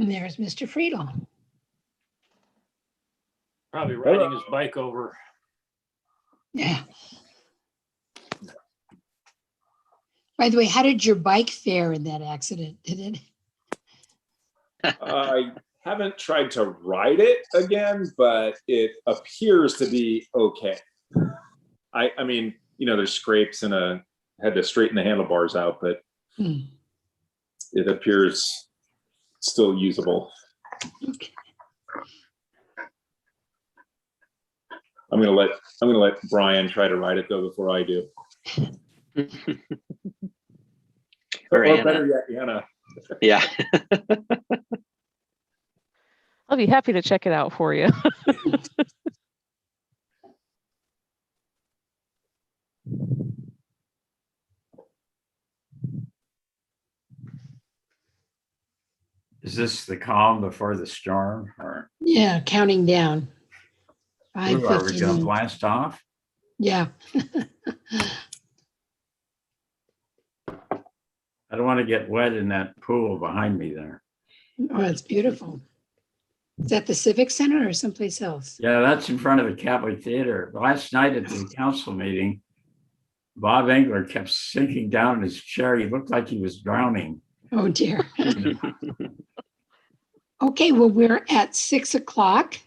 There's Mr. Friedel. Probably riding his bike over. Yeah. By the way, how did your bike fare in that accident? Did it? I haven't tried to ride it again, but it appears to be okay. I mean, you know, there's scrapes and had to straighten the handlebars out, but it appears still usable. Okay. I'm gonna let Brian try to ride it though before I do. Or Anna. better yet, Anna. Yeah. I'll be happy to check it out for you. Is this the calm before the storm, or Yeah, counting down. are we 5:15. going to blast off? Yeah. I don't want to get wet in that pool behind me there. Oh, it's beautiful. Is that the Civic Center or someplace else? Yeah, that's in front of the Catholic Theater. Last night at the council meeting, Bob Engler kept sinking down in his chair. He looked like he was drowning. Oh, dear. Okay, well, we're at 6 o'clock.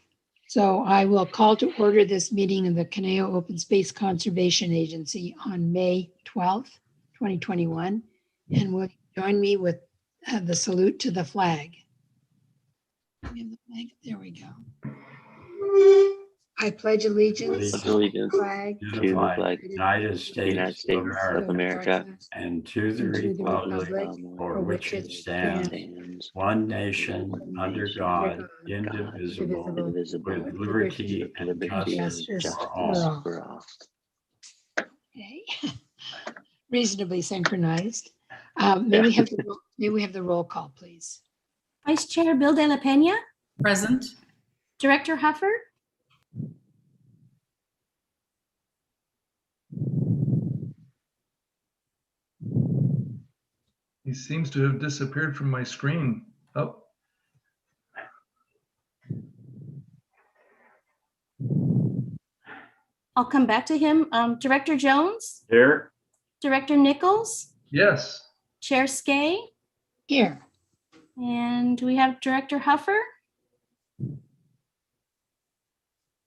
So I will call to order this meeting of the Conejo Open Space Conservation Agency on May 12th, 2021. And will you join me with the salute to the flag? We have the flag. There we go. I pledge allegiance to the Allegiance flag To to the the flag, flag United of the States United of States America, of America, and to the and to the republic republic for which it stands, stands one nation, under God, indivisible, indivisible, with liberty and liberty and justice justice for for all. all. for all. Okay. Reasonably synchronized. May we have the roll call, please? Vice Chair Bill De La Peña, Present. Director Huffer, He seems to have disappeared from my screen. Oh, I'll come back to him. Director Jones, Here, Director Nichols, yes. Chair Skay, Here. and we have Director Huffer.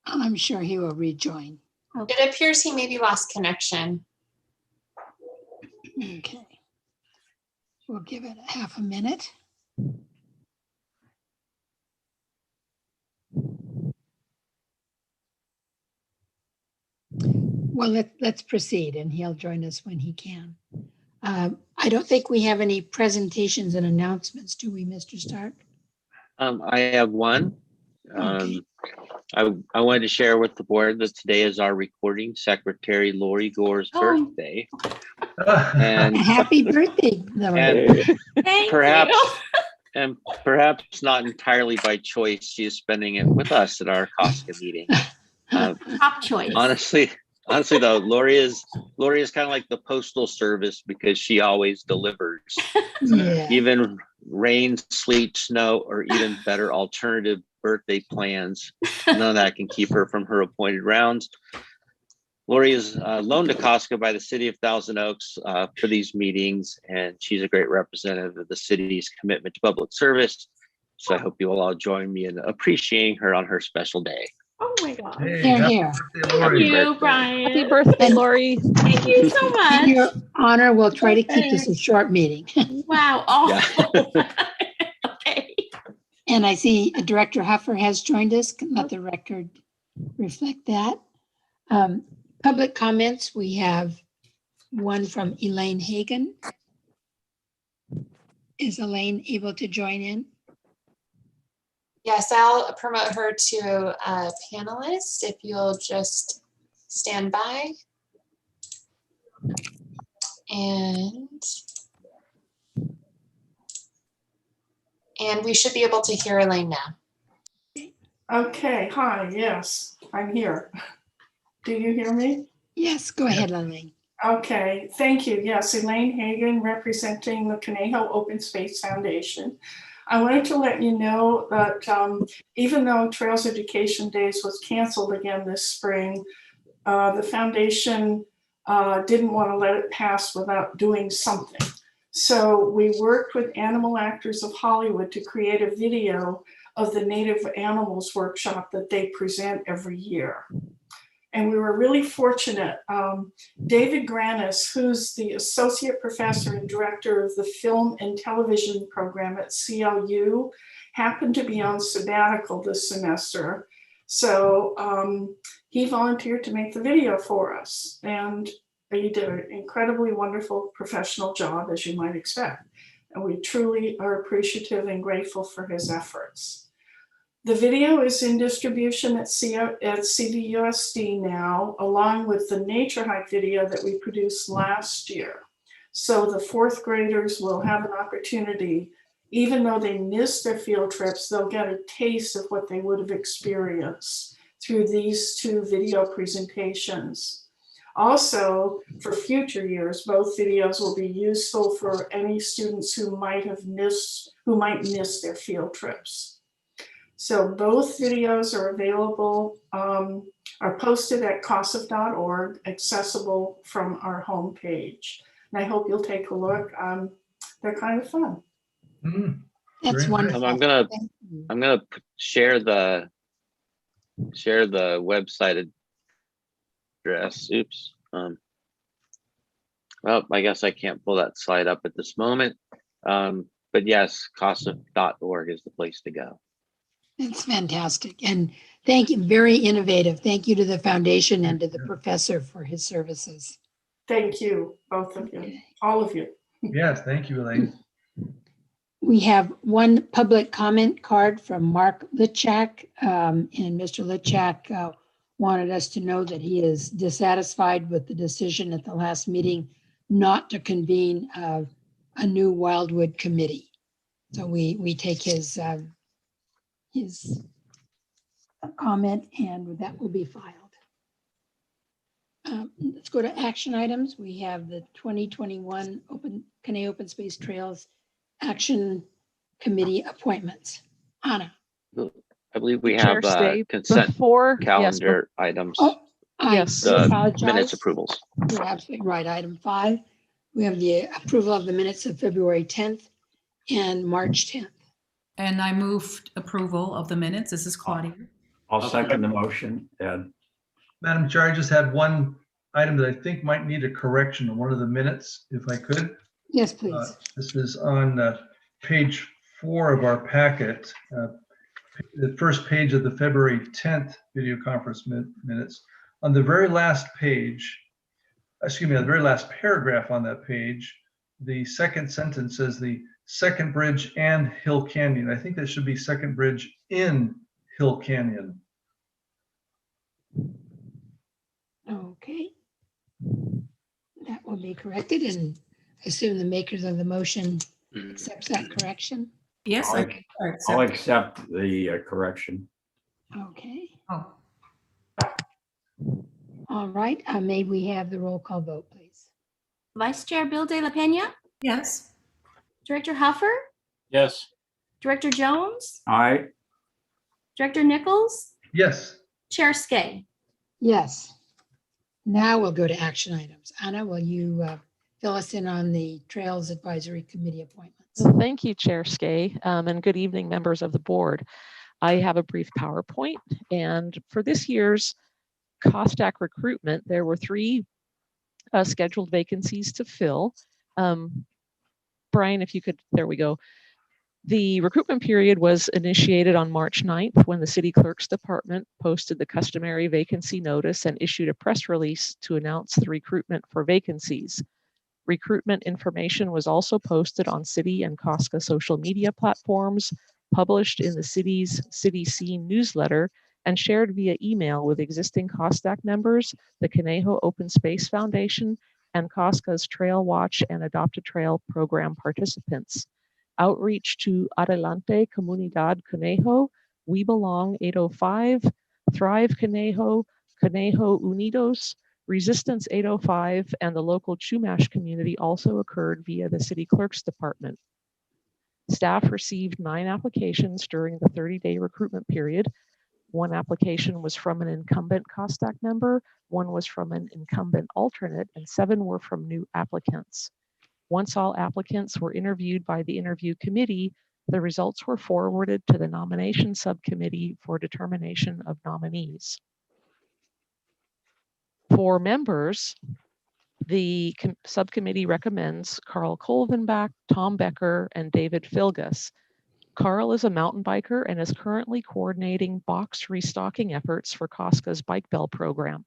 I'm sure he will rejoin. It appears he maybe lost connection. Okay. We'll give it half a minute. Well, let's proceed and he'll join us when he can. I don't think we have any presentations and announcements, do we, Mr. Stark? I have one. Okay. I wanted to share with the board that today is our recording secretary, Lori Gore's birthday. And Happy birthday, Lori. Thank perhaps, you. and perhaps not entirely by choice, she is spending it with us at our COSCA meeting. Top choice. Honestly though, Lori is kind of like the postal service because she always delivers. Yeah. Even rain, sleet, snow, or even better alternative birthday plans. None of that can keep her from her appointed rounds. Lori is loaned to COSCA by the city of Thousand Oaks for these meetings, and she's a great representative of the city's commitment to public service. So I hope you will all join me in appreciating her on her special day. Oh my God. Hey, Here, happy here. birthday, Thank Lori. you, Brian. Happy birthday, Lori. Thank you so In much. your honor, we'll try to keep this a short meeting. Wow. Oh. Yeah. Okay. And I see Director Huffer has joined us. Let the record reflect that. Public comments, we have one from Elaine Hagan. Is Elaine able to join in? Yes, I'll promote her to a panelist if you'll just stand by. And we should be able to hear Elaine now. Okay, hi, yes, I'm here. Do you hear me? Yes, go ahead, Elaine. Okay, thank you. Yes, Elaine Hagan representing the Conejo Open Space Foundation. I wanted to let you know that even though Trails Education Days was canceled again this spring, the foundation didn't want to let it pass without doing something. So we worked with Animal Actors of Hollywood to create a video of the Native Animals workshop that they present every year. And we were really fortunate. David Granis, who's the associate professor and director of the film and television program at CLU, happened to be on sabbatical this semester. So he volunteered to make the video for us. And he did an incredibly wonderful professional job, as you might expect. And we truly are appreciative and grateful for his efforts. The video is in distribution at CVUSD now, along with the Nature Hike video that we produced last year. So the fourth graders will have an opportunity, even though they missed their field trips, they'll get a taste of what they would have experienced through these two video presentations. Also, for future years, both videos will be useful for any students who might miss their field trips. So both videos are available, are posted at COSCA.org, accessible from our homepage. And I hope you'll take a look. They're kind of fun. That's Great. wonderful. I'm gonna share the website address. Oops. Well, I guess I can't pull that slide up at this moment. But yes, COSCA.org is the place to go. It's fantastic. And thank you, very innovative. Thank you to the foundation and to the professor for his services. Thank you, both of you, all of you. Yes, thank you, Elaine. We have one public comment card from Mark Litchak. And Mr. Litchak wanted us to know that he is dissatisfied with the decision at the last meeting not to convene a new Wildwood committee. So we take his comment and that will be filed. Let's go to action items. We have the 2021 Conejo Open Space Trails Action Committee appointments. Anna. I believe we Chair have Stay, consent before, calendar items, Oh, I Yes. the apologize. minutes approvals. You're absolutely right. Item 5, we have the approval of the minutes of February 10th and March 10th. And I moved approval of the minutes. This is Claudia. I'll second the motion, Ed. Madam Chair, I just had one item that I think might need a correction on one of the minutes, if I could. Yes, please. This is on page 4 of our packet, the first page of the February 10th video conference minutes. On the very last page, excuse me, the very last paragraph on that page, the second sentence says the second bridge and Hill Canyon. I think that should be second bridge in Hill Canyon. Okay. That will be corrected, and I assume the makers of the motion accepts that correction. Yes, I'll accept the correction. Okay. Oh, All right. May we have the roll call vote, please? Vice Chair Bill De La Pena, yes. Director Huffer, Yes, Director Jones, Aye. Director Nichols, Yes. Chair Skay. Yes. Now we'll go to action items. Anna, will you fill us in on the Trails Advisory Committee appointments? So thank you, Chair Skay, and good evening, members of the board. I have a brief PowerPoint, and for this year's COSCA recruitment, there were 3 scheduled vacancies to fill. Brian, if you could, there we go. The recruitment period was initiated on March 9th when the City Clerk's Department posted the customary vacancy notice and issued a press release to announce the recruitment for vacancies. Recruitment information was also posted on City and COSCA social media platforms, published in the city's City Scene newsletter, and shared via email with existing COSDAC members, the Conejo Open Space Foundation, and COSCA's Trail Watch and Adopt a Trail program participants. Outreach to Adelante Comunidad Conejo, We Belong 805, Thrive Conejo, Conejo Unidos, Resistance 805, and the local Chumash community also occurred via the City Clerk's Department. Staff received 9 applications during the 30-day recruitment period. 1 application was from an incumbent COSTAC member, 1 was from an incumbent alternate, and 7 were from new applicants. Once all applicants were interviewed by the interview committee, the results were forwarded to the nomination subcommittee for determination of nominees. For members, the subcommittee recommends Carl Kolvenbach, Tom Becker, and David Filgus. Carl is a mountain biker and is currently coordinating box restocking efforts for COSCA's Bike Bell program.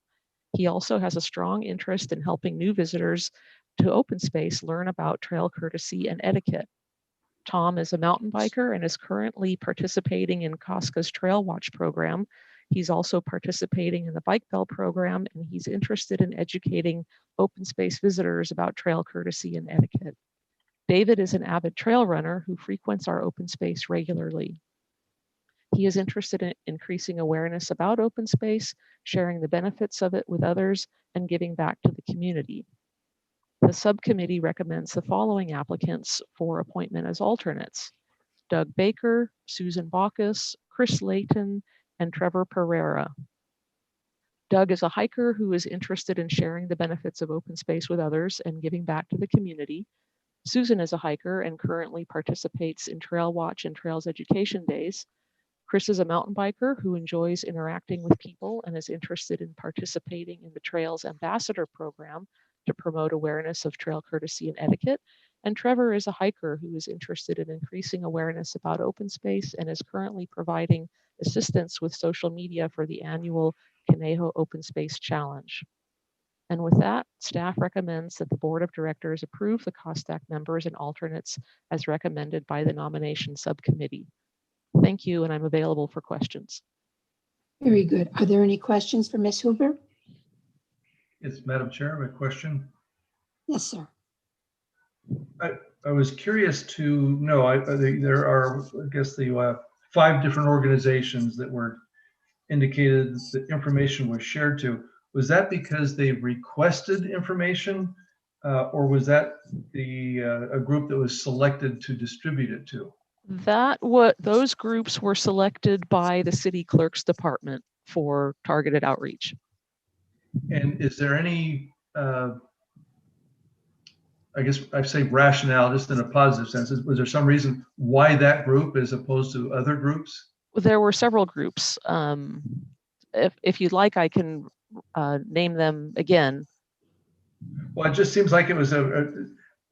He also has a strong interest in helping new visitors to open space learn about trail courtesy and etiquette. Tom is a mountain biker and is currently participating in COSCA's Trail Watch program. He's also participating in the Bike Bell program, and he's interested in educating open space visitors about trail courtesy and etiquette. David is an avid trail runner who frequents our open space regularly. He is interested in increasing awareness about open space, sharing the benefits of it with others, and giving back to the community. The subcommittee recommends the following applicants for appointment as alternates: Doug Baker, Susan Bacchus, Chris Layton, and Trevor Pereira. Doug is a hiker who is interested in sharing the benefits of open space with others and giving back to the community. Susan is a hiker and currently participates in Trail Watch and Trails Education Days. Chris is a mountain biker who enjoys interacting with people and is interested in participating in the Trails Ambassador program to promote awareness of trail courtesy and etiquette. And Trevor is a hiker who is interested in increasing awareness about open space and is currently providing assistance with social media for the annual Conejo Open Space Challenge. And with that, staff recommends that the Board of Directors approve the COSTAC members and alternates as recommended by the nomination subcommittee. Thank you, and I'm available for questions. Very good. Are there any questions for Ms. Hoover? Yes, Madam Chair, I have a question. Yes, sir. I was curious to know, there are, I guess, the 5 different organizations that were indicated that information was shared to. Was that because they requested information, or was that a group that was selected to distribute it to? Those groups were selected by the city clerk's department for targeted outreach. And is there any, I guess I say rationale, just in a positive sense, was there some reason why that group as opposed to other groups? There were several groups. If you'd like, I can name them again. Well, it just seems like it was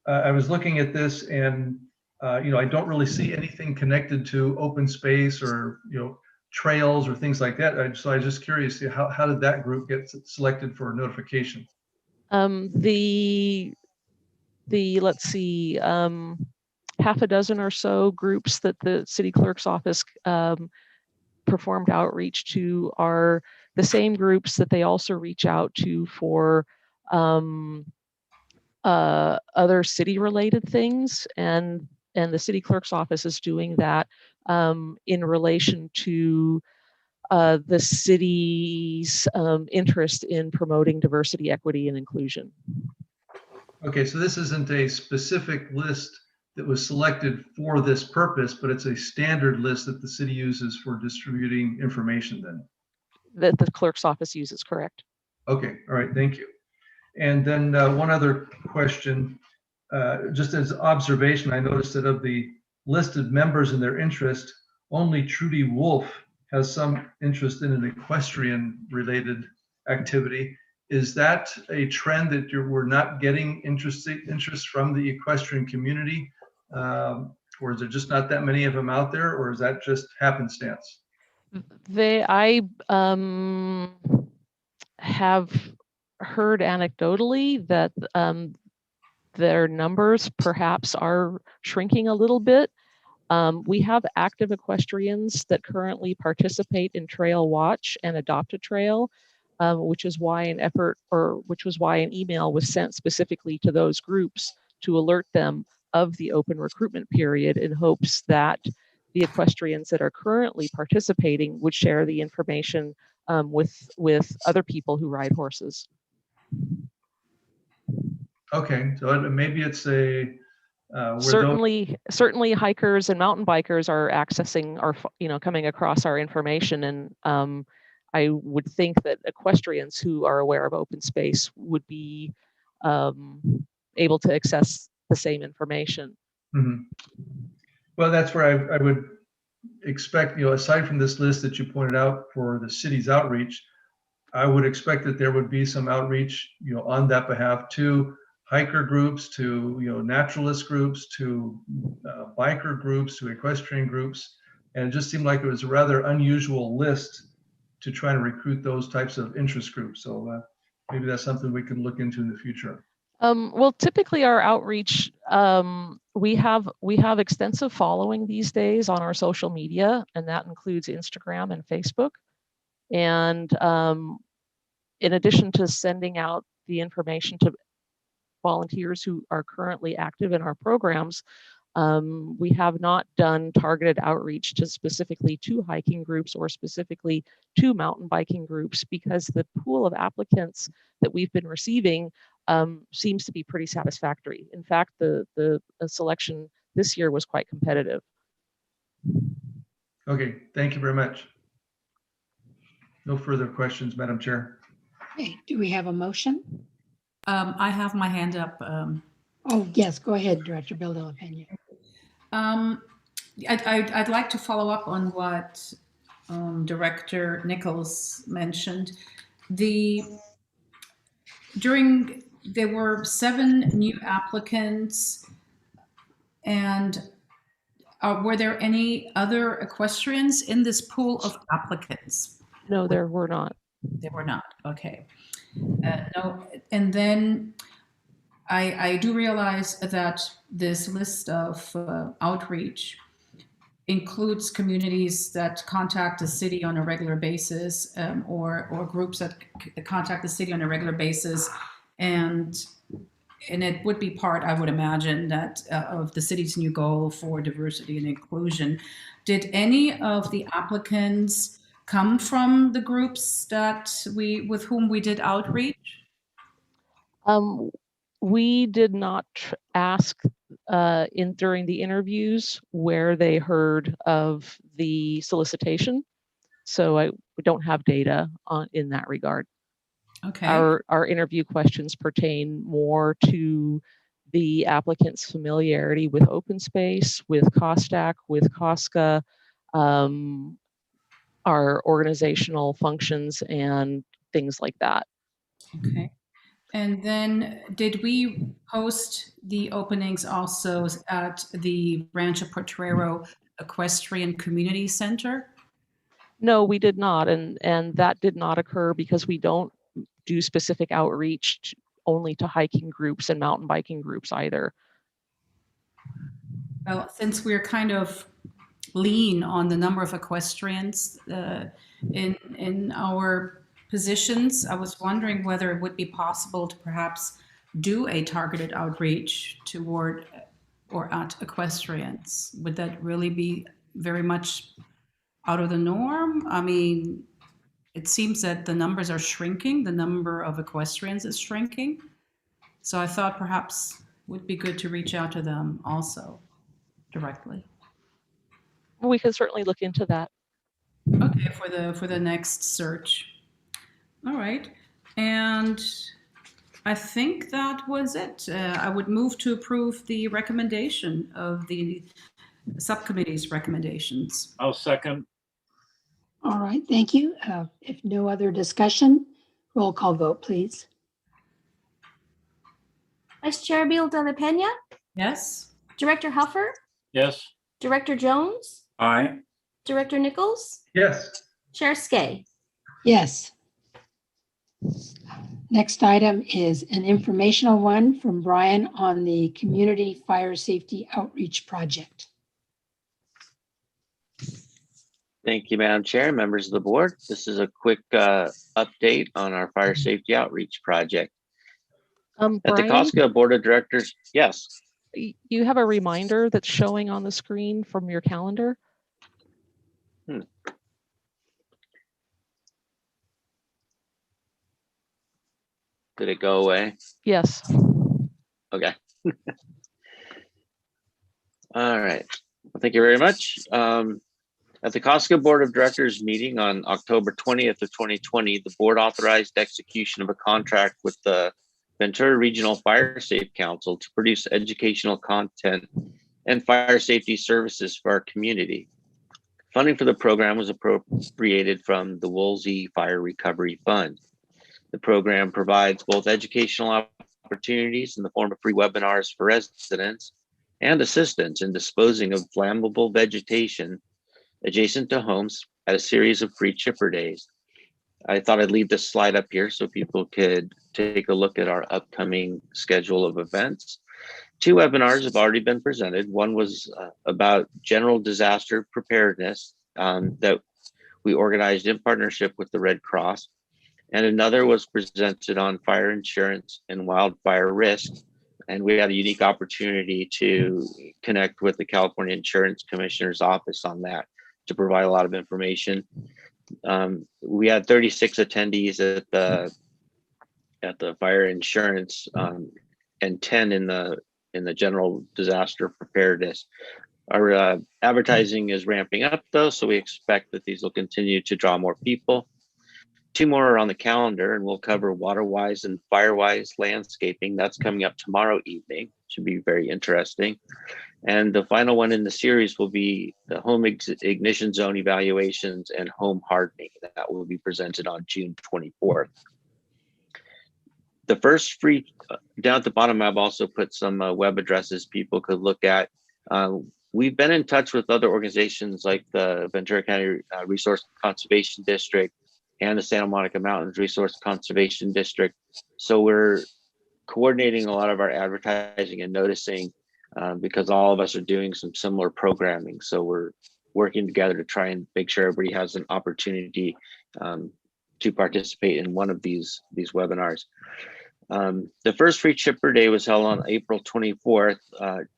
I was looking at this and, I don't really see anything connected to open space or, trails or things like that. So I was just curious, how did that group get selected for notification? Let's see, half a dozen or so groups that the city clerk's office performed outreach to are the same groups that they also reach out to for other city related things, and the city clerk's office is doing that in relation to the city's interest in promoting diversity, equity, and inclusion. Okay, so this isn't a specific list that was selected for this purpose, but it's a standard list that the city uses for distributing information then? That the clerk's office uses, correct? Okay, all right, thank you. And then one other question, just as observation, I noticed that of the listed members and their interest, only Trudy Wolf has some interest in an equestrian related activity. Is that a trend that we're not getting interest from the equestrian community? Or is there just not that many of them out there, or is that just happenstance? I have heard anecdotally that their numbers perhaps are shrinking a little bit. We have active equestrians that currently participate in Trail Watch and Adopt a Trail, which is why an email was sent specifically to those groups to alert them of the open recruitment period in hopes that the equestrians that are currently participating would share the information with other people who ride horses. Okay, so maybe it's a were those- Certainly hikers and mountain bikers are accessing or, coming across our information. And I would think that equestrians who are aware of open space would be able to access the same information. Mhm. Well, that's where I would expect, aside from this list that you pointed out for the city's outreach, I would expect that there would be some outreach, on that behalf to hiker groups, to, naturalist groups, to biker groups, to equestrian groups. And it just seemed like it was a rather unusual list to try and recruit those types of interest groups. So maybe that's something we can look into in the future. Well, typically our outreach, we have extensive following these days on our social media, and that includes Instagram and Facebook. And in addition to sending out the information to volunteers who are currently active in our programs, we have not done targeted outreach to specifically to hiking groups or specifically to mountain biking groups, because the pool of applicants that we've been receiving seems to be pretty satisfactory. In fact, the selection this year was quite competitive. Okay, thank you very much. No further questions, Madam Chair. Okay, do we have a motion? I have my hand up. Oh, yes, go ahead, Director Bill De La Pena. I'd like to follow up on what Director Nichols mentioned. There were 7 new applicants, and were there any other equestrians in this pool of applicants? No, there were not. There were not. Okay. No, and then I do realize that this list of outreach includes communities that contact the city on a regular basis, or groups that contact the city on a regular basis, and it would be part, I would imagine, that of the city's new goal for diversity and inclusion. Did any of the applicants come from the groups with whom we did outreach? We did not ask during the interviews where they heard of the solicitation, so we don't have data in that regard. Okay. Our interview questions pertain more to the applicant's familiarity with open space, with COSTAC, with COSCA, our organizational functions, and things like that. Okay. And then did we post the openings also at the Rancho Potrero Equestrian Community Center? No, we did not, and that did not occur because we don't do specific outreach only to hiking groups and mountain biking groups either. Well, since we're kind of lean on the number of equestrians in our positions, I was wondering whether it would be possible to perhaps do a targeted outreach toward or at equestrians. Would that really be very much out of the norm? I mean, it seems that the numbers are shrinking. The number of equestrians is shrinking. So I thought perhaps it would be good to reach out to them also directly. We can certainly look into that. Okay, for the next search. All right, and I think that was it. I would move to approve the recommendation of the subcommittee's recommendations. I'll second. All right, thank you. If no other discussion, roll call vote, please. Vice Chair Bill De La Pena, Yes? Director Huffer, Yes. Director Jones, Aye. Director Nichols, Yes. Chair Skay. Yes. Next item is an informational one from Brian on the Community Fire Safety Outreach Project. Thank you, Madam Chair, members of the board. This is a quick update on our fire safety outreach project. At the Brian, COSCA Board of Directors, yes. you have a reminder that's showing on the screen from your calendar. Did it go away? Yes. Okay. All right. Well, thank you very much. At the COSCA Board of Directors meeting on October 20th of 2020, the board authorized execution of a contract with the Ventura Regional Fire Safe Council to produce educational content and fire safety services for our community. Funding for the program was appropriated from the Woolsey Fire Recovery Fund. The program provides both educational opportunities in the form of free webinars for residents and assistance in disposing of flammable vegetation adjacent to homes at a series of free chipper days. I thought I'd leave this slide up here so people could take a look at our upcoming schedule of events. 2 webinars have already been presented. One was about general disaster preparedness that we organized in partnership with the Red Cross. And another was presented on fire insurance and wildfire risk. And we had a unique opportunity to connect with the California Insurance Commissioner's office on that to provide a lot of information. We had 36 attendees at the fire insurance and 10 in the general disaster preparedness. Our advertising is ramping up though, so we expect that these will continue to draw more people. 2 more are on the calendar, and we'll cover water-wise and fire-wise landscaping. That's coming up tomorrow evening. Should be very interesting. And the final one in the series will be the home ignition zone evaluations and home hardening. That will be presented on June 24th. The first free, down at the bottom, I've also put some web addresses people could look at. We've been in touch with other organizations like the Ventura County Resource Conservation District and the Santa Monica Mountains Resource Conservation District. So we're coordinating a lot of our advertising and noticing because all of us are doing some similar programming. So we're working together to try and make sure everybody has an opportunity to participate in one of these webinars. The first free chipper day was held on April 24th.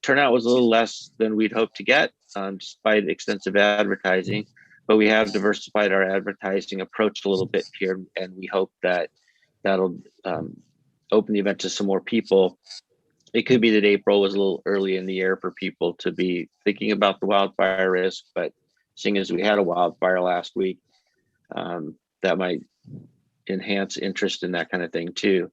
Turnout was a little less than we'd hoped to get despite extensive advertising, but we have diversified our advertising approach a little bit here, and we hope that that'll open the event to some more people. It could be that April was a little early in the year for people to be thinking about the wildfire risk, but seeing as we had a wildfire last week, that might enhance interest in that kind of thing too.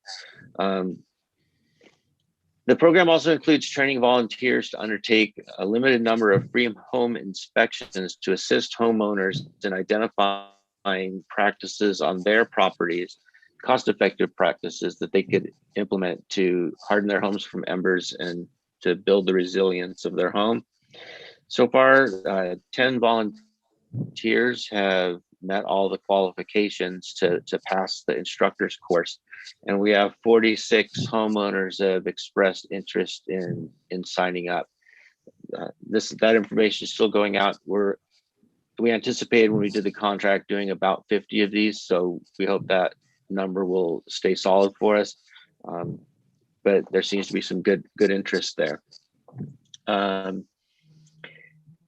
The program also includes training volunteers to undertake a limited number of free home inspections to assist homeowners in identifying practices on their properties, cost-effective practices that they could implement to harden their homes from embers and to build the resilience of their home. So far, 10 volunteers have met all the qualifications to pass the instructor's course. And we have 46 homeowners that have expressed interest in signing up. That information is still going out. We anticipated when we did the contract doing about 50 of these, so we hope that number will stay solid for us. But there seems to be some good interest there.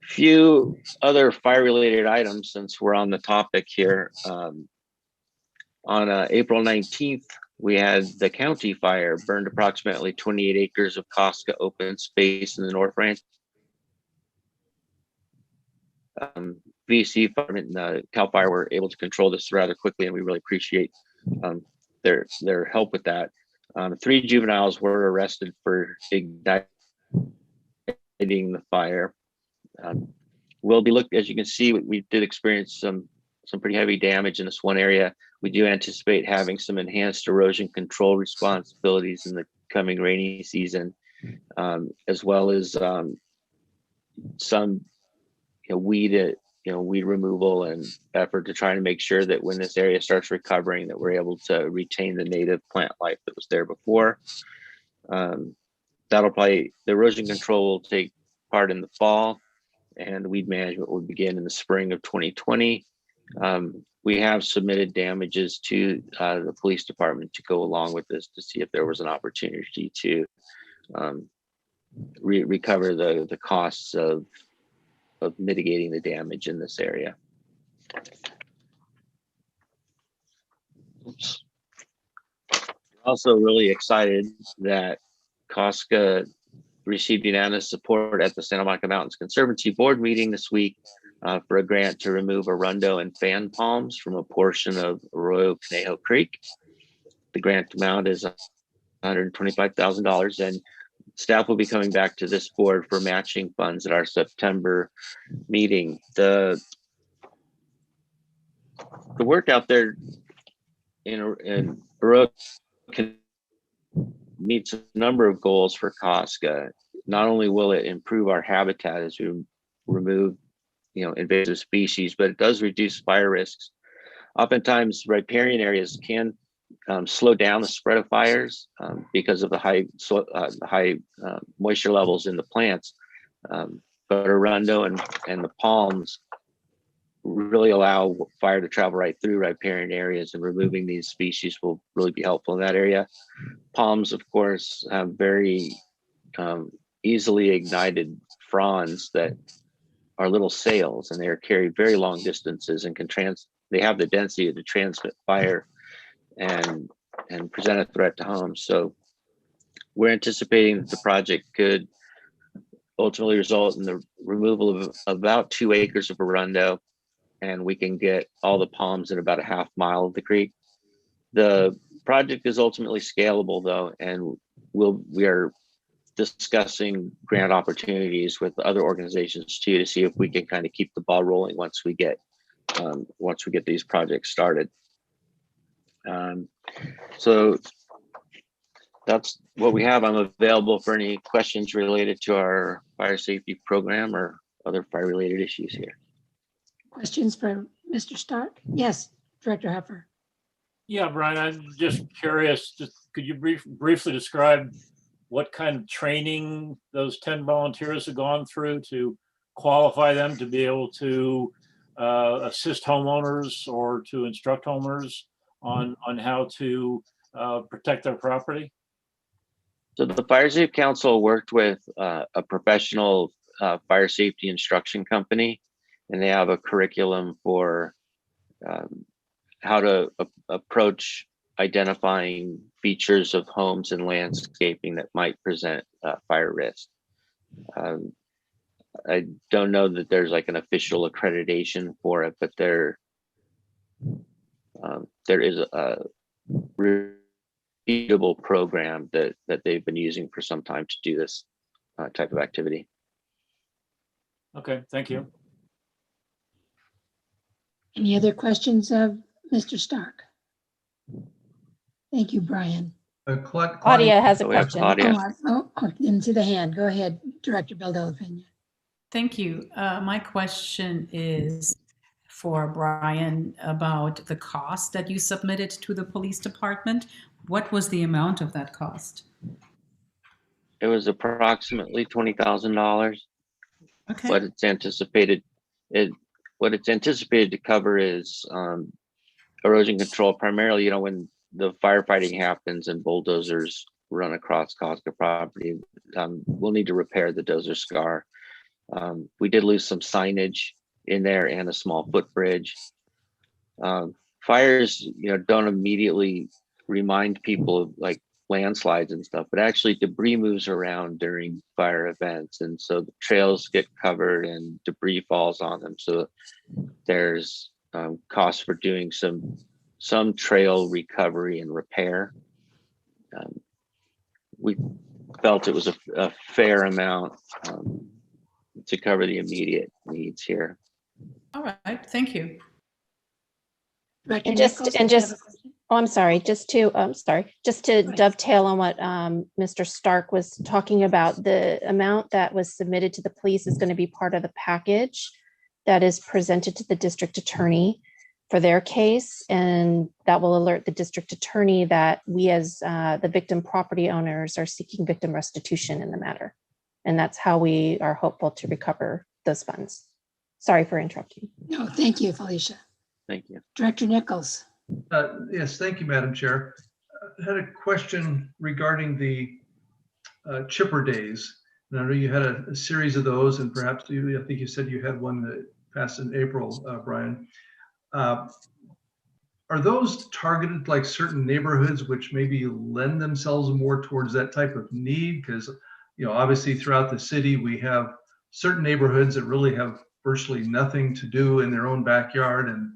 Few other fire-related items since we're on the topic here. On April 19th, we had the county fire, burned approximately 28 acres of COSCA open space in the North Ranch. VC Department and CAL FIRE were able to control this rather quickly, and we really appreciate their help with that. 3 juveniles were arrested for igniting the fire. We'll be looking, as you can see, we did experience some pretty heavy damage in this one area. We do anticipate having some enhanced erosion control responsibilities in the coming rainy season, as well as some weed removal and effort to try to make sure that when this area starts recovering, that we're able to retain the native plant life that was there before. The erosion control will take part in the fall, and weed management will begin in the spring of 2020. We have submitted damages to the police department to go along with this to see if there was an opportunity to recover the costs of mitigating the damage in this area. Oops. Also really excited that COSCA received unanimous support at the Santa Monica Mountains Conservancy Board meeting this week for a grant to remove arundo and fan palms from a portion of Arroyo Conejo Creek. The grant amount is $125,000, and staff will be coming back to this board for matching funds at our September meeting. The work out there in Arroyo meets a number of goals for COSCA. Not only will it improve our habitat as we remove, invasive species, but it does reduce fire risks. Oftentimes, riparian areas can slow down the spread of fires because of the high moisture levels in the plants. But arundo and the palms really allow fire to travel right through riparian areas, and removing these species will really be helpful in that area. Palms, of course, have very easily ignited fronds that are little sails, and they are carried very long distances and they have the density to transmit fire and present a threat to homes. So we're anticipating that the project could ultimately result in the removal of about 2 acres of arundo, and we can get all the palms in about a half mile of the creek. The project is ultimately scalable though, and we are discussing grant opportunities with other organizations too, to see if we can kind of keep the ball rolling once we get these projects started. So that's what we have. I'm available for any questions related to our fire safety program or other fire related issues here. Questions for Mr. Stark? Yes, Director Huffer. Yeah, Brian, I'm just curious, could you briefly describe what kind of training those 10 volunteers have gone through to qualify them to be able to assist homeowners or to instruct homeowners on how to protect their property? So the Fire Safety Council worked with a professional fire safety instruction company, and they have a curriculum for how to approach identifying features of homes and landscaping that might present fire risk. I don't know that there's like an official accreditation for it, but there is a repeatable program that they've been using for some time to do this type of activity. Okay, thank you. Any other questions of Mr. Stark? Thank you, Brian. Claudia has a So we have question. Claudia. Didn't see the hand. Go ahead, Director Beldella-Pena. Thank you. My question is for Brian about the cost that you submitted to the police department. What was the amount of that cost? It was approximately $20,000. Okay. What it's anticipated to cover is erosion control, primarily, when the firefighting happens and bulldozers run across COSCA property, we'll need to repair the dozer scar. We did lose some signage in there and a small footbridge. Fires, don't immediately remind people of like landslides and stuff, but actually debris moves around during fire events, and so the trails get covered and debris falls on them. So there's costs for doing some trail recovery and repair. We felt it was a fair amount to cover the immediate needs here. All right. Thank you. Director And Nichols, did you have a question? I'm sorry, just to dovetail on what Mr. Stark was talking about, the amount that was submitted to the police is going to be part of the package that is presented to the district attorney for their case, and that will alert the district attorney that we as the victim property owners are seeking victim restitution in the matter. And that's how we are hopeful to recover those funds. Sorry for interrupting. No, thank you, Felicia. Thank you. Director Nichols. Yes, thank you, Madam Chair. I had a question regarding the chipper days. And I know you had a series of those, and perhaps I think you said you had one that passed in April, Brian. Are those targeted like certain neighborhoods which maybe lend themselves more towards that type of need? Because Obviously throughout the city, we have certain neighborhoods that really have virtually nothing to do in their own backyard, and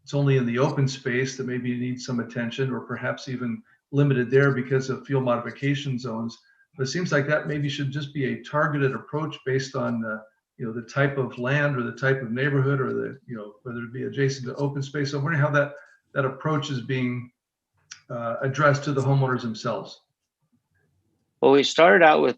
it's only in the open space that maybe needs some attention, or perhaps even limited there because of field modification zones. But it seems like that maybe should just be a targeted approach based on the type of land or the type of neighborhood, or whether it be adjacent to open space. So I'm wondering how that approach is being addressed to the homeowners themselves. Well, we started out with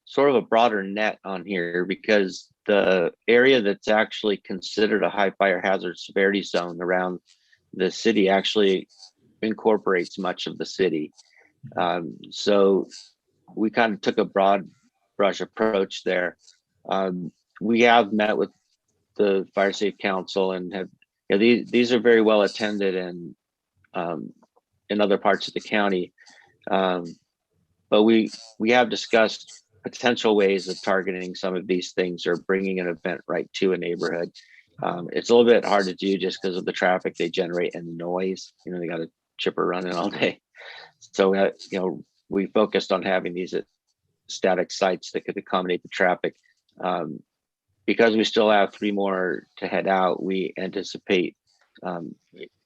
sort of a broader net on here because the area that's actually considered a high fire hazard severity zone around the city actually incorporates much of the city. So we kind of took a broad brush approach there. We have met with the Fire Safe Council and have, these are very well attended and in other parts of the county. But we have discussed potential ways of targeting some of these things or bringing an event right to a neighborhood. It's a little bit hard to do just because of the traffic they generate and the noise. They got a chipper running all day. So, we focused on having these at static sites that could accommodate the traffic. Because we still have 3 more to head out, we anticipate,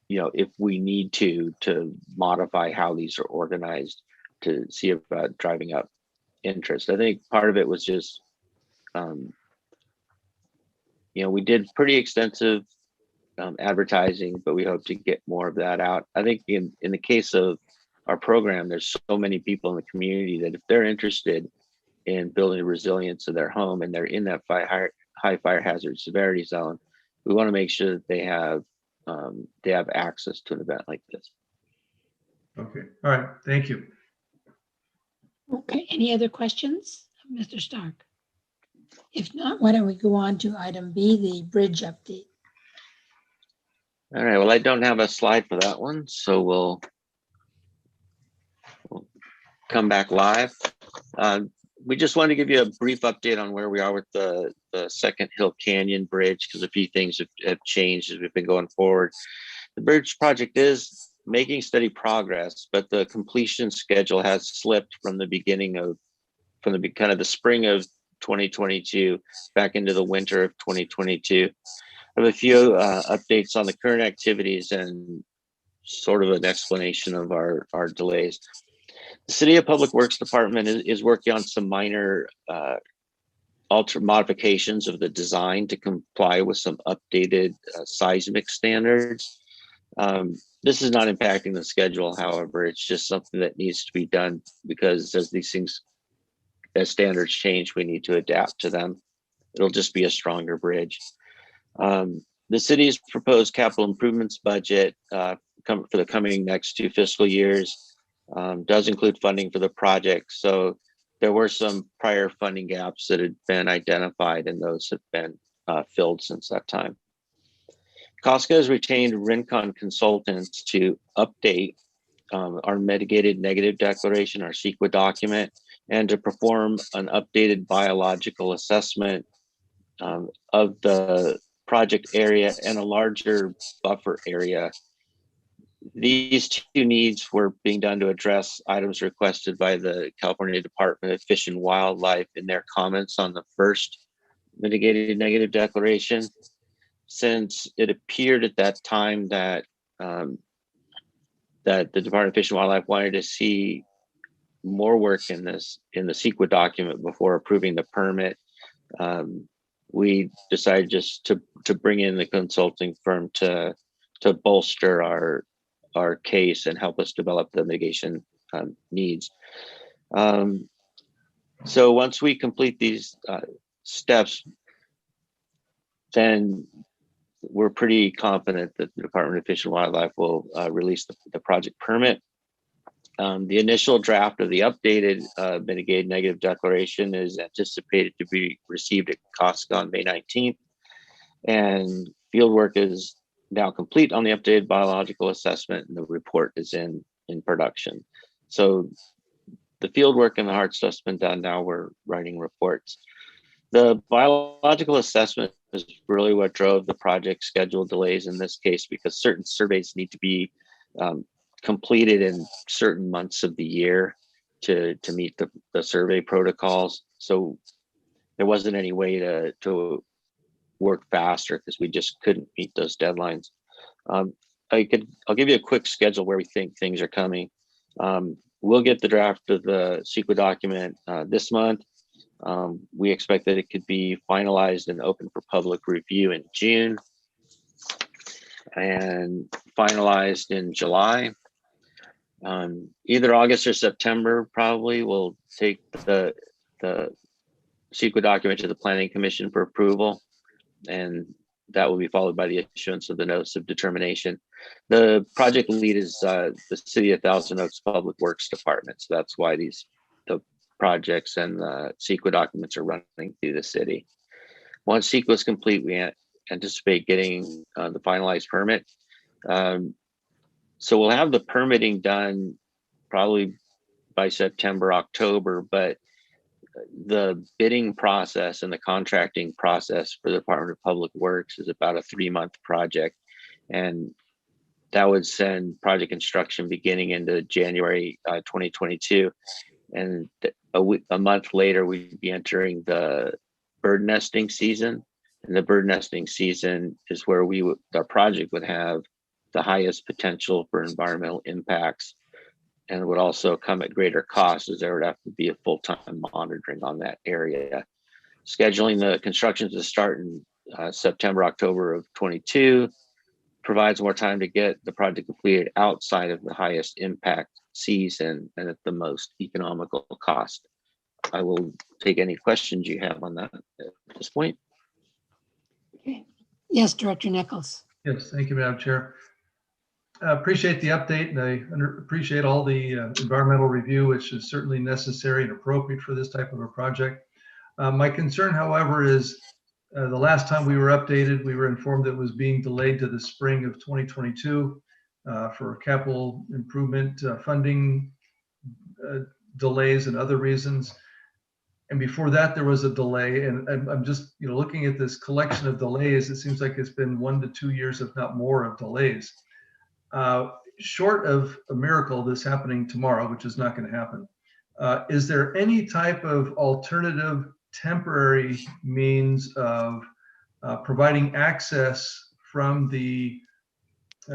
if we need to modify how these are organized to see about driving up interest. I think part of it was just, we did pretty extensive advertising, but we hope to get more of that out. I think in the case of our program, there's so many people in the community that if they're interested in building the resilience of their home and they're in that high fire hazard severity zone, we want to make sure that they have access to an event like this. Okay. All right. Thank you. Okay, any other questions, Mr. Stark? If not, why don't we go on to item B, the bridge update. All right, well, I don't have a slide for that one, so we'll come back live. We just wanted to give you a brief update on where we are with the Second Hill Canyon Bridge, because a few things have changed as we've been going forward. The bridge project is making steady progress, but the completion schedule has slipped from the kind of the spring of 2022 back into the winter of 2022. I have a few updates on the current activities and sort of an explanation of our delays. The City of Public Works Department is working on some minor modifications of the design to comply with some updated seismic standards. This is not impacting the schedule, however, it's just something that needs to be done because as standards change, we need to adapt to them. It'll just be a stronger bridge. The city's proposed capital improvements budget for the coming next 2 fiscal years does include funding for the project. So there were some prior funding gaps that had been identified, and those have been filled since that time. COSCA has retained Rincon consultants to update our mitigated negative declaration, our CEQA document, and to perform an updated biological assessment of the project area and a larger buffer area. These 2 needs were being done to address items requested by the California Department of Fish and Wildlife in their comments on the first mitigated negative declaration. Since it appeared at that time that the Department of Fish and Wildlife wanted to see more work in the CEQA document before approving the permit, we decided just to bring in the consulting firm to bolster our case and help us develop the mitigation needs. So once we complete these steps, then we're pretty confident that the Department of Fish and Wildlife will release the project permit. The initial draft of the updated mitigated negative declaration is anticipated to be received at COSCA on May 19th. And fieldwork is now complete on the updated biological assessment, and the report is in production. So the fieldwork and the hard stuff's been done. Now we're writing reports. The biological assessment is really what drove the project schedule delays in this case, because certain surveys need to be completed in certain months of the year to meet the survey protocols. So there wasn't any way to work faster because we just couldn't meet those deadlines. I'll give you a quick schedule where we think things are coming. We'll get the draft of the CEQA document this month. We expect that it could be finalized and open for public review in June and finalized in July. Either August or September, probably we'll take the CEQA document to the Planning Commission for approval, and that will be followed by the issuance of the notice of determination. The project lead is the City of Thousand Oaks Public Works Department, so that's why the projects and the CEQA documents are running through the city. Once CEQA is complete, we anticipate getting the finalized permit. So we'll have the permitting done probably by September, October, but the bidding process and the contracting process for the Department of Public Works is about a 3-month project. And that would send project construction beginning into January 2022. And a month later, we'd be entering the bird nesting season. And the bird nesting season is where our project would have the highest potential for environmental impacts, and it would also come at greater cost as there would have to be a full-time monitoring on that area. Scheduling the construction to start in September, October of 22 provides more time to get the project completed outside of the highest impact season and at the most economical cost. I will take any questions you have on that at this point. Okay. Yes, Director Nichols. Yes, thank you, Madam Chair. I appreciate the update, and I appreciate all the environmental review, which is certainly necessary and appropriate for this type of a project. My concern, however, is the last time we were updated, we were informed that it was being delayed to the spring of 2022 for capital improvement funding delays and other reasons. And before that, there was a delay. And I'm just, looking at this collection of delays, it seems like it's been 1 to 2 years, if not more, of delays. Short of a miracle, this happening tomorrow, which is not going to happen, is there any type of alternative temporary means of providing access from the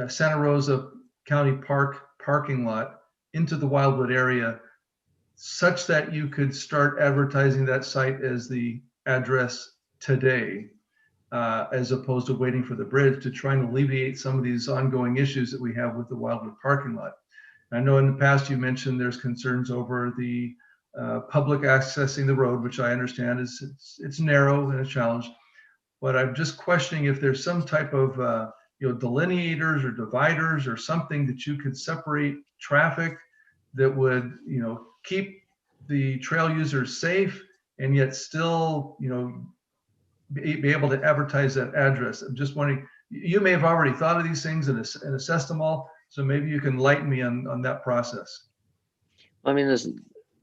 Santa Rosa County Park parking lot into the Wildwood area such that you could start advertising that site as the address today, as opposed to waiting for the bridge, to try and alleviate some of these ongoing issues that we have with the Wildwood parking lot? I know in the past you mentioned there's concerns over the public accessing the road, which I understand it's narrow and a challenge, but I'm just questioning if there's some type of delineators or dividers or something that you could separate traffic that would keep the trail users safe and yet still be able to advertise that address. I'm just wondering, you may have already thought of these things and assessed them all, so maybe you can enlighten me on that process. I mean,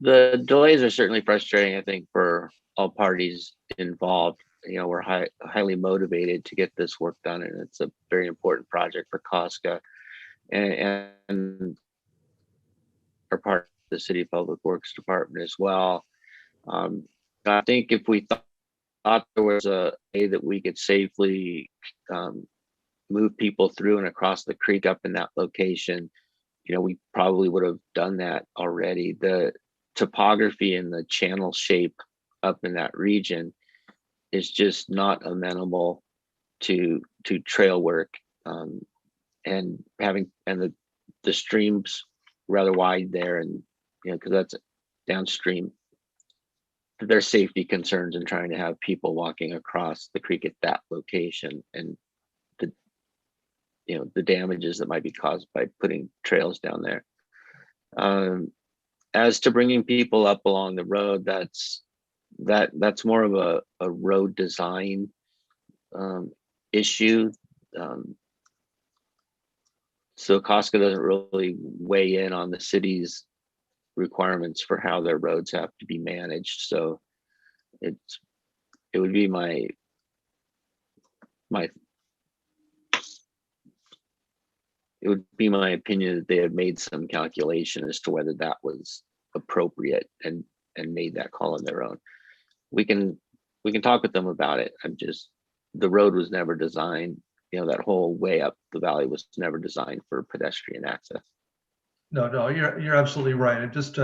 the delays are certainly frustrating, I think, for all parties involved. We're highly motivated to get this work done, and it's a very important project for COSCA and are part of the City Public Works Department as well. I think if we thought there was a way that we could safely move people through and across the creek up in that location, we probably would have done that already. The topography and the channel shape up in that region is just not amenable to trail work, and the stream's rather wide there, and because that's downstream. There's safety concerns in trying to have people walking across the creek at that location, and the damages that might be caused by putting trails down there. As to bringing people up along the road, that's more of a road design issue. So COSCA doesn't really weigh in on the city's requirements for how their roads have to be managed. So it would be my opinion that they had made some calculation as to whether that was appropriate and made that call on their own. We can talk with them about it. The road was never designed, that whole way up the valley was never designed for pedestrian access. No, you're absolutely right. I'm just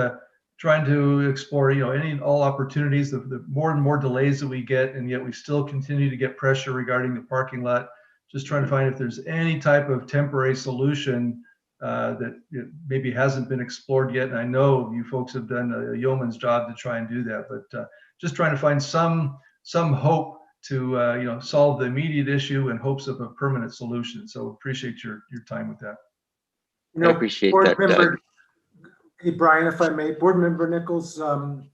trying to explore, any and all opportunities. The more and more delays that we get, and yet we still continue to get pressure regarding the parking lot. Just trying to find if there's any type of temporary solution that maybe hasn't been explored yet. And I know you folks have done a yeoman's job to try and do that, but just trying to find some hope to solve the immediate issue in hopes of a permanent solution. So appreciate your time with that. I appreciate Board that, member, Doug. hey, Brian, if I may, Board Member Nichols, part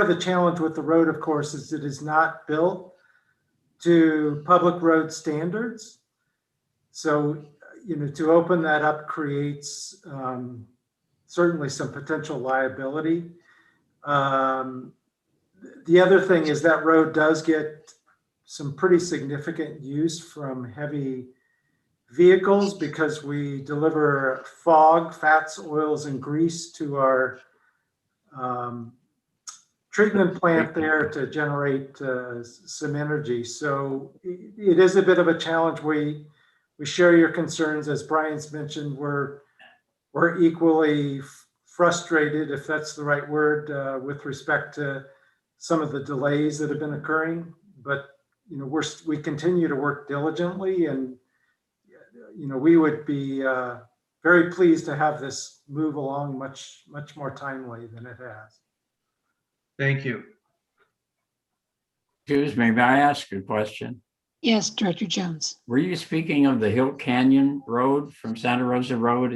of the challenge with the road, of course, is it is not built to public road standards. So, to open that up creates certainly some potential liability. The other thing is that road does get some pretty significant use from heavy vehicles because we deliver fog, fats, oils, and grease to our treatment plant there to generate some energy. So it is a bit of a challenge. We share your concerns. As Brian's mentioned, we're equally frustrated, if that's the right word, with respect to some of the delays that have been occurring. But we continue to work diligently, and we would be very pleased to have this move along much more timely than it has. Thank you. Excuse me, may I ask a question? Yes, Director Jones. Were you speaking of the Hill Canyon Road from Santa Rosa Road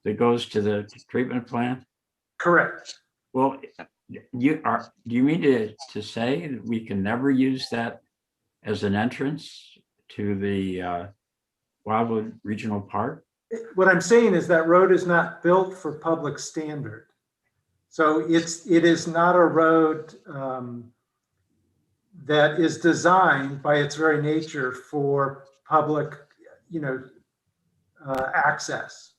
that goes to the treatment plant? Correct. Well, do you mean to say that we can never use that as an entrance to the Wildwood Regional Park? What I'm saying is that road is not built for public standard. So it is not a road that is designed by its very nature for public, access.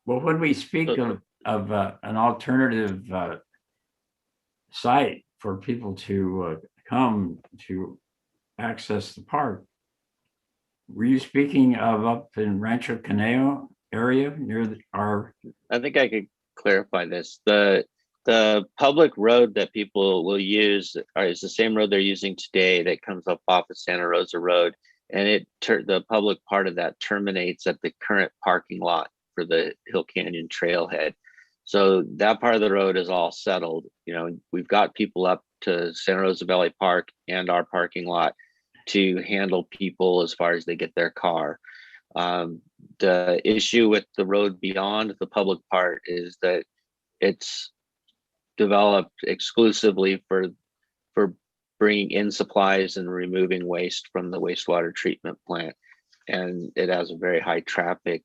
Well, when we speak of an alternative site for people to come to access the park, were you speaking of up in Rancho Conejo area near our? I think I could clarify this. The public road that people will use is the same road they're using today that comes up off of Santa Rosa Road, and the public part of that terminates at the current parking lot for the Hill Canyon trailhead. So that part of the road is all settled. We've got people up to Santa Rosa Valley Park and our parking lot to handle people as far as they get their car. The issue with the road beyond the public part is that it's developed exclusively for bringing in supplies and removing waste from the wastewater treatment plant, and it has a very high traffic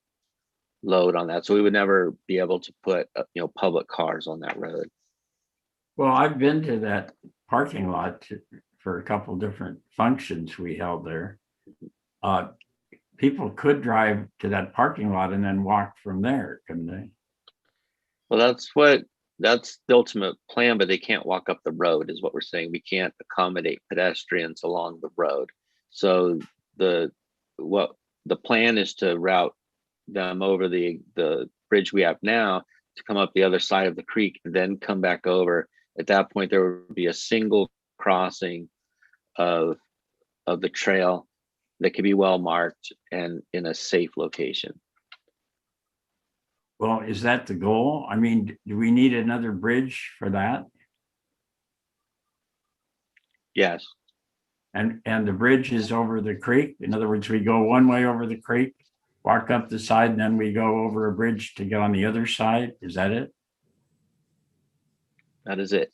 load on that. So we would never be able to put public cars on that road. Well, I've been to that parking lot for a couple different functions we held there. People could drive to that parking lot and then walk from there, couldn't they? Well, that's the ultimate plan, but they can't walk up the road is what we're saying. We can't accommodate pedestrians along the road. So the plan is to route them over the bridge we have now to come up the other side of the creek and then come back over. At that point, there would be a single crossing of the trail that could be well marked and in a safe location. Well, is that the goal? I mean, do we need another bridge for that? Yes. And the bridge is over the creek? In other words, we go one way over the creek, walk up the side, and then we go over a bridge to get on the other side? Is that it? That is it.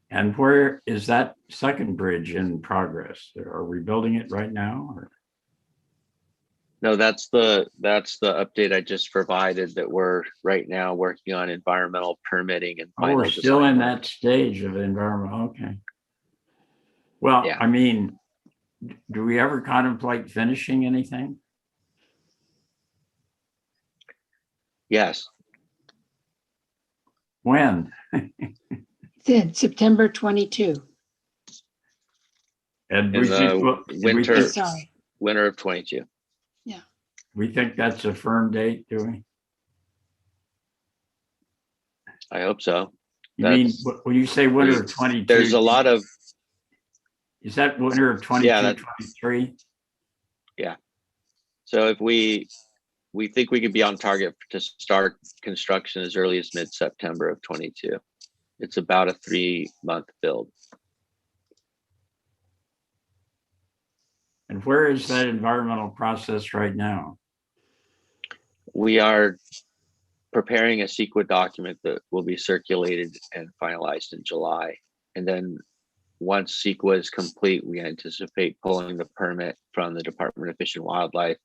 And where is that second bridge in progress? Are we building it right now? Or? No, that's the update I just provided, that we're right now working on environmental permitting and final we're still design in work. that stage of environmental. Okay. Well, Yeah. I mean, do we ever contemplate finishing anything? Yes. When? It's in September 22. And In we the think, winter. I'm sorry. Winter of 22. we think that's a firm date, do we? I hope so. You mean, That's- when you say winter of 22? There's a lot of, Is that winter of 22, Yeah, that- 23? so if we think we could be on target to start construction as early as mid-September of 22. It's about a 3-month build. And where is that environmental process right now? We are preparing a CEQA document that will be circulated and finalized in July. And then once CEQA is complete, we anticipate pulling the permit from the Department of Fish and Wildlife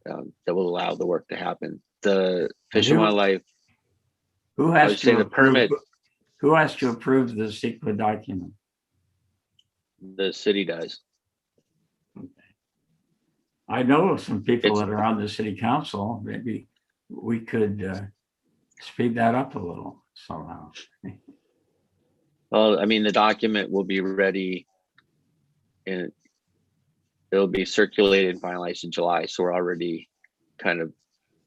that will allow the work to happen. The Fish and Wildlife, Who I has would say to the approve, permit, who has to approve the CEQA document? the city does. I know some people It's- that are on the city council. Maybe we could speed that up a little somehow. Well, I mean, the document will be ready and it'll be circulated and finalized in July. So we're already kind of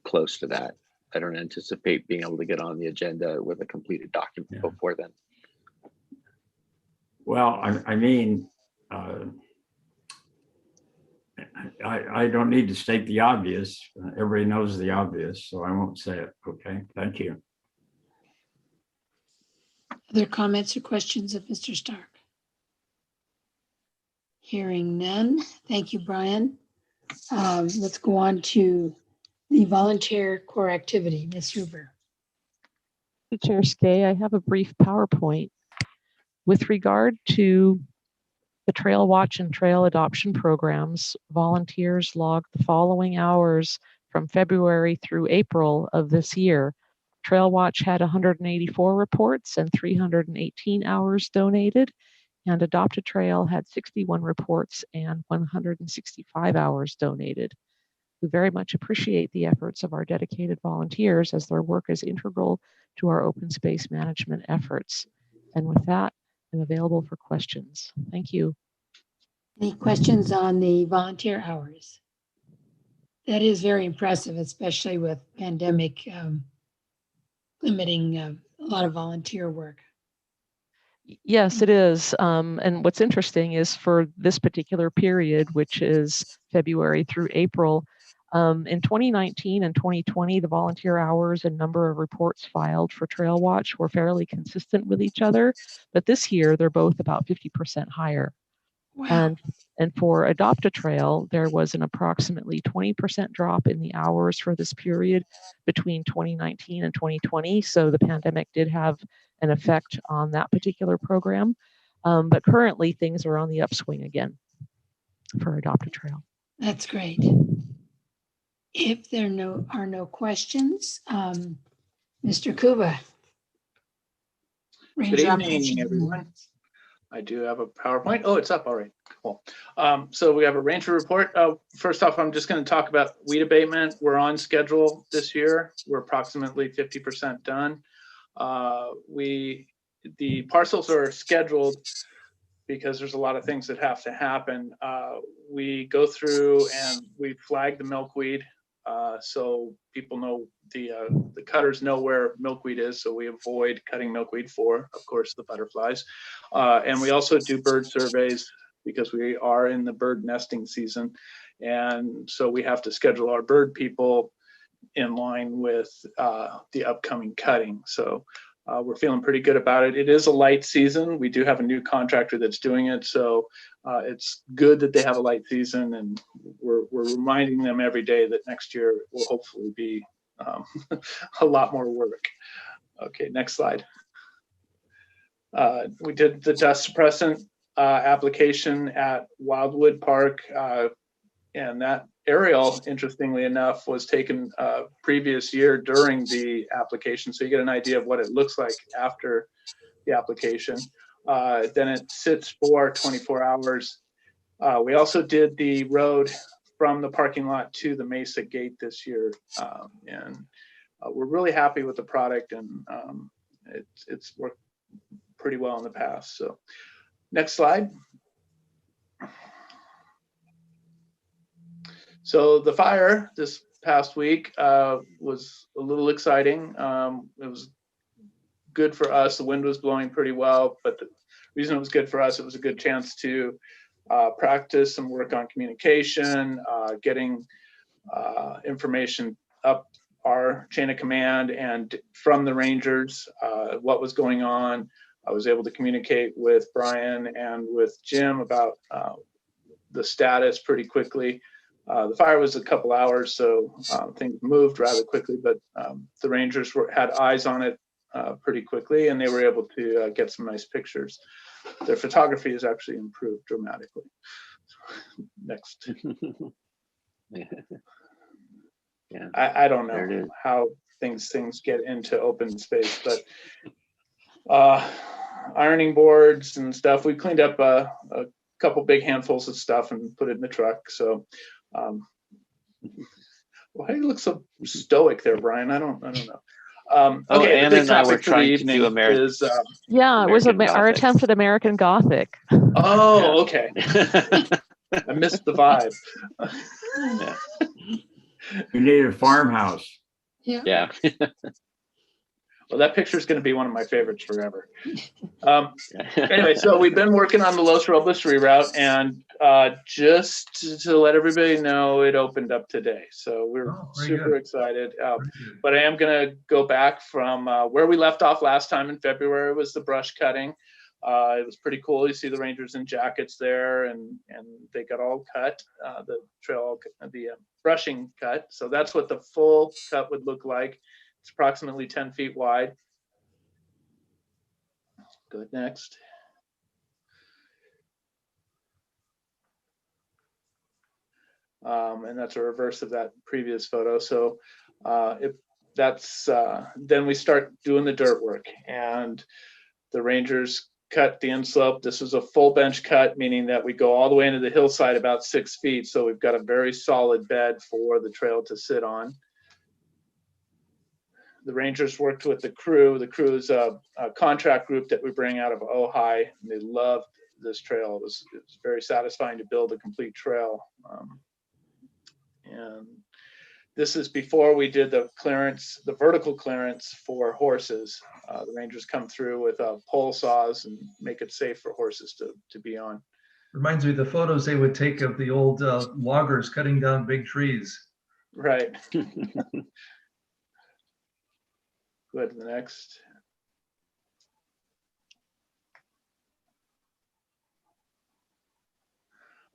close to that. I don't anticipate being able to get on the agenda with a completed document before then. Well, I mean, I don't need to state the obvious. Everybody knows the obvious, so I won't say it. Okay, thank you. Other comments or questions of Mr. Stark? Hearing none. Thank you, Brian. Let's go on to the volunteer core activity. Ms. Huber. Chair Skay, I have a brief PowerPoint. With regard to the Trail Watch and Trail Adoption programs, volunteers logged the following hours from February through April of this year. Trail Watch had 184 reports and 318 hours donated, and Adopt a Trail had 61 reports and 165 hours donated. We very much appreciate the efforts of our dedicated volunteers as their work is integral to our open space management efforts. And with that, I'm available for questions. Thank you. Any questions on the volunteer hours? That is very impressive, especially with pandemic limiting a lot of volunteer work. Yes, it is. And what's interesting is for this particular period, which is February through April, in 2019 and 2020, the volunteer hours and number of reports filed for Trail Watch were fairly consistent with each other, but this year they're both about 50% higher. Wow. And for Adopt a Trail, there was an approximately 20% drop in the hours for this period between 2019 and 2020. So the pandemic did have an effect on that particular program. But currently things are on the upswing again for Adopt a Trail. That's great. If there are no questions, Mr. Kuba. Good evening, everyone. I do have a PowerPoint. Oh, it's up. All right, cool. So we have a ranger report. First off, I'm just going to talk about weed abatement. We're on schedule this year. We're approximately 50% done. The parcels are scheduled because there's a lot of things that have to happen. We go through and we flag the milkweed so people know, the cutters know where milkweed is, so we avoid cutting milkweed for, of course, the butterflies. And we also do bird surveys because we are in the bird nesting season. And so we have to schedule our bird people in line with the upcoming cutting. So we're feeling pretty good about it. It is a light season. We do have a new contractor that's doing it. So it's good that they have a light season, and we're reminding them every day that next year will hopefully be a lot more work. Okay, next slide. We did the dust suppressant application at Wildwood Park, and that aerial, interestingly enough, was taken previous year during the application. So you get an idea of what it looks like after the application. Then it sits for 24 hours. We also did the road from the parking lot to the Mesa gate this year. And we're really happy with the product, and it's worked pretty well in the past. So next slide. So the fire this past week was a little exciting. It was good for us. The wind was blowing pretty well, but the reason it was good for us, it was a good chance to practice and work on communication, getting information up our chain of command and from the Rangers, what was going on. I was able to communicate with Brian and with Jim about the status pretty quickly. The fire was a couple hours, so things moved rather quickly, but the Rangers had eyes on it pretty quickly, and they were able to get some nice pictures. Their photography has actually improved dramatically. Next. Yeah. I don't There it know is. how things get into open space, but ironing boards and stuff, we cleaned up a couple big handfuls of stuff and put it in the truck. So why do you look so stoic there, Brian? I don't know. Okay, Anna the big and I were topic for the trying to do evening is Yeah, it was American our Gothic. attempt at American Gothic. oh, okay. I missed the vibe. Yeah. You need a farmhouse. Yeah. Well, that picture is going to be one of my favorites forever. Anyway, so we've been working on the Los Robles reroute, and just to let everybody know, it opened up today. So we're super excited. But I am going to go back from where we left off last time in February was the brush cutting. It was pretty cool. You see the Rangers in jackets there, and they got all cut, the trail, the brushing cut. So that's what the full cut would look like. It's approximately 10 feet wide. Good, next. And that's a reverse of that previous photo. So then we start doing the dirt work, and the Rangers cut the inslope. This is a full bench cut, meaning that we go all the way into the hillside about 6 feet. So we've got a very solid bed for the trail to sit on. The Rangers worked with the crew. The crew is a contract group that we bring out of Ojai, and they loved this trail. It was very satisfying to build a complete trail. And this is before we did the clearance, the vertical clearance for horses. The Rangers come through with pole saws and make it safe for horses to be on. Reminds me of the photos they would take of the old loggers cutting down big trees. Right. Go ahead to the next.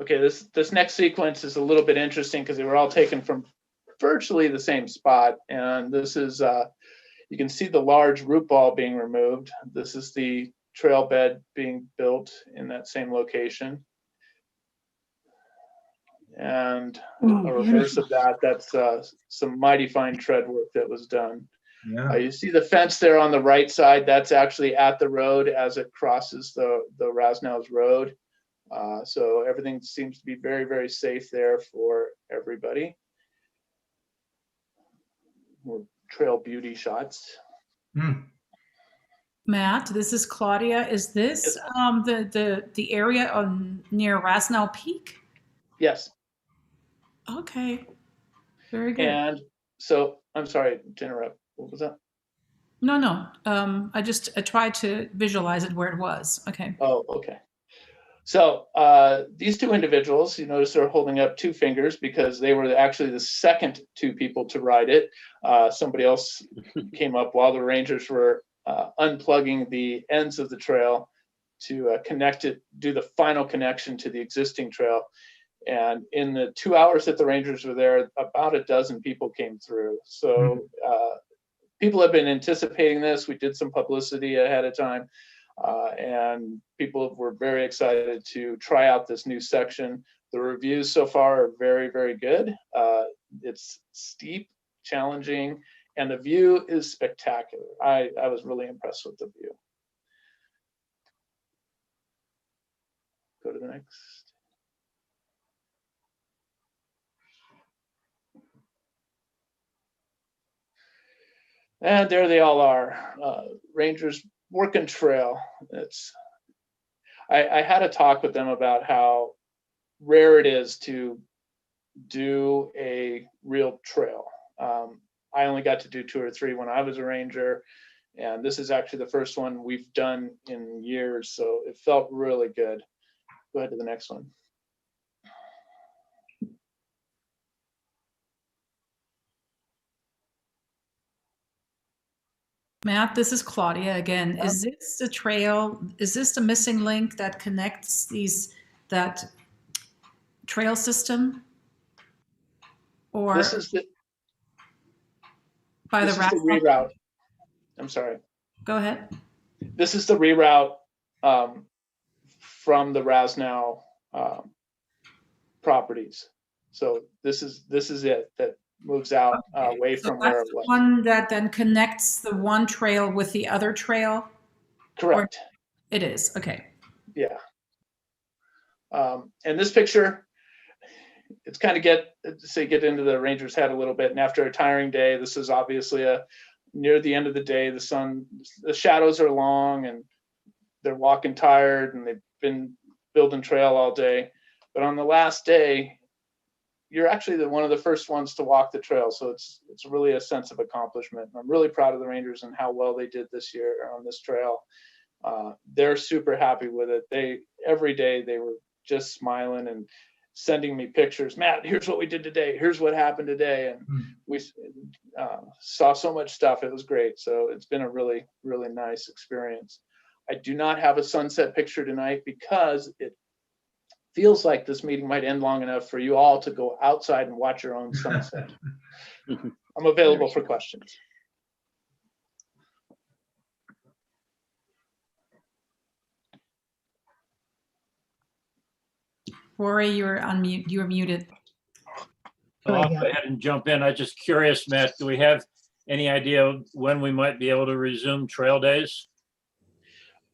Okay, this next sequence is a little bit interesting because they were all taken from virtually the same spot. And this is, you can see the large root ball being removed. This is the trail bed being built in that same location. And a reverse of that, that's some mighty fine tread work that was done. Yeah. You see the fence there on the right side. That's actually at the road as it crosses the Rasnow's road. So everything seems to be very, very safe there for everybody. More trail beauty shots. Matt, this is Claudia. Is this the area near Rasnow Peak? Yes. Okay. Very good. And so I'm sorry to interrupt. What was that? No. I tried to visualize it where it was. Okay. Oh, okay. So these two individuals, you notice they're holding up two fingers because they were actually the second two people to ride it. Somebody else came up while the Rangers were unplugging the ends of the trail to connect it, do the final connection to the existing trail. And in the 2 hours that the Rangers were there, about a dozen people came through. So people have been anticipating this. We did some publicity ahead of time. And people were very excited to try out this new section. The reviews so far are very, very good. It's steep, challenging, and the view is spectacular. I was really impressed with the view. Go to the next. And there they all are, Rangers working trail. I had a talk with them about how rare it is to do a real trail. I only got to do 2 or 3 when I was a Ranger, and this is actually the first one we've done in years, so it felt really good. Go ahead to the next one. Matt, this is Claudia again. Is this the trail? Is this the missing link that connects that trail system? Or This is the by this the is the route? reroute. I'm sorry. Go ahead. This is the reroute from the Rasnow properties. So this is it that moves out away So from where that's it the was. one that then connects the one trail with the other trail? Correct. Or it is, okay. Yeah. And this picture, it's kind of get into the Rangers' head a little bit. And after a tiring day, this is obviously near the end of the day. The shadows are long, and they're walking tired, and they've been building trail all day. But on the last day, you're actually one of the first ones to walk the trail. So it's really a sense of accomplishment. I'm really proud of the Rangers and how well they did this year on this trail. They're super happy with it. Every day they were just smiling and sending me pictures. Matt, here's what we did today. Here's what happened today. And we saw so much stuff. It was great. So it's been a really, really nice experience. I do not have a sunset picture tonight because it feels like this meeting might end long enough for you all to go outside and watch your own sunset. I'm available for questions. Rory, you're on mute. You're muted. I'll go ahead and jump in. I'm just curious, Matt, do we have any idea when we might be able to resume trail days?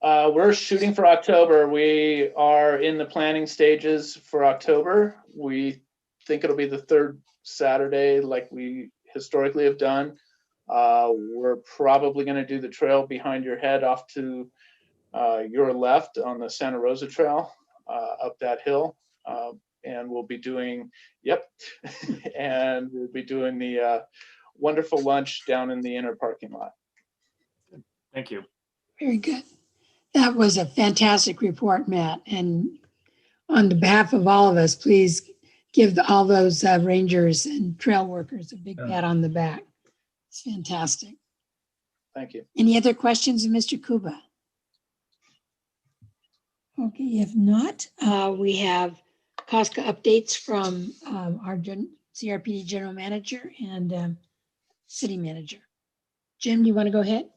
We're shooting for October. We are in the planning stages for October. We think it'll be the 3rd Saturday like we historically have done. We're probably going to do the trail behind your head off to your left on the Santa Rosa Trail up that hill. And we'll be doing, and we'll be doing the wonderful lunch down in the inner parking lot. Thank you. Very good. That was a fantastic report, Matt. And on the behalf of all of us, please give all those rangers and trail workers a big pat on the back. It's fantastic. Thank you. Any other questions of Mr. Kuba? Okay, if not, we have COSCA updates from our CRPD General Manager and City Manager. Jim, do you want to go ahead?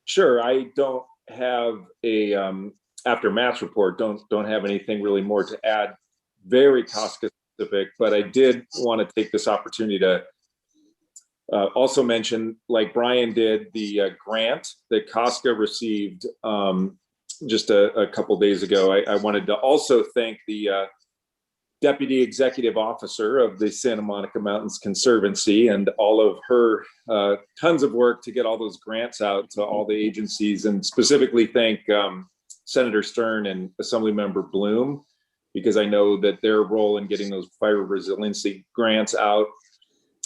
Sure. I don't have after Matt's report, don't have anything really more to add, very COSCA specific, but I did want to take this opportunity to also mention, like Brian did, the grant that COSCA received just a couple days ago. I wanted to also thank the Deputy Executive Officer of the Santa Monica Mountains Conservancy and all of her tons of work to get all those grants out to all the agencies, and specifically thank Senator Stern and Assemblymember Bloom, because I know that their role in getting those fire resiliency grants out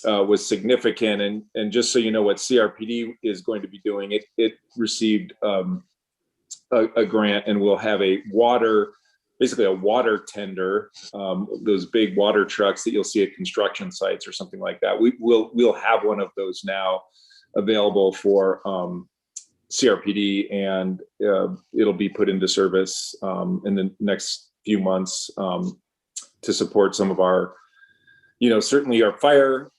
was significant. And just so you know what CRPD is going to be doing, it received a grant, and we'll have basically a water tender, those big water trucks that you'll see at construction sites or something like that. We'll have one of those now available for CRPD, and it'll be put into service in the next few months to support some of our, certainly our fire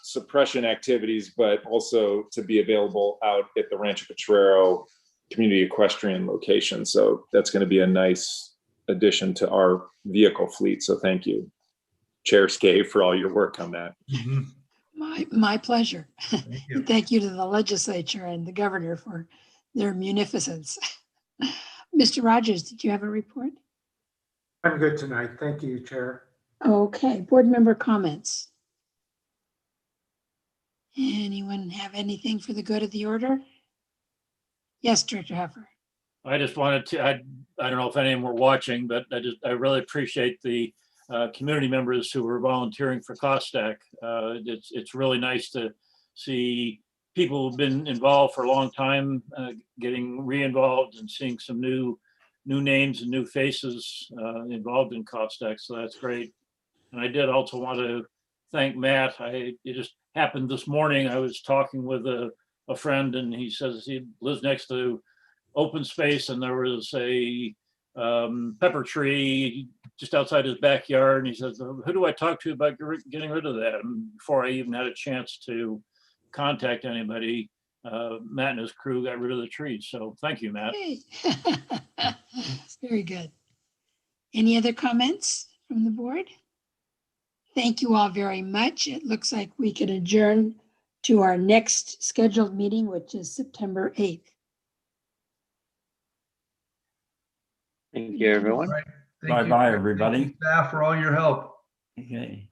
suppression activities, but also to be available out at the Rancho Potrero community equestrian location. So that's going to be a nice addition to our vehicle fleet. So thank you, Chair Skay, for all your work on that. My pleasure. Thank you. Thank you to the legislature and the governor for their munificence. Mr. Rogers, did you have a report? I'm good tonight. Thank you, Chair. Okay, board member comments. Anyone have anything for the good of the order? Yes, Director Huffer. I just wanted to, I don't know if any of them were watching, but I really appreciate the community members who were volunteering for COSTAC. It's really nice to see people who've been involved for a long time getting re-involved and seeing some new names and new faces involved in COSTAC. So that's great. And I did also want to thank Matt. It just happened this morning. I was talking with a friend, and he says he lives next to open space, and there was a pepper tree just outside his backyard. And he says, who do I talk to about getting rid of that? And before I even had a chance to contact anybody, Matt and his crew got rid of the trees. So thank you, Matt. Hey. Very good. Any other comments from the board? Thank you all very much. It looks like we can adjourn to our next scheduled meeting, which is September 8th. Thank you, everyone. All right. Thank you. Bye-bye, Thank you, everybody. Staff for all your help. Okay.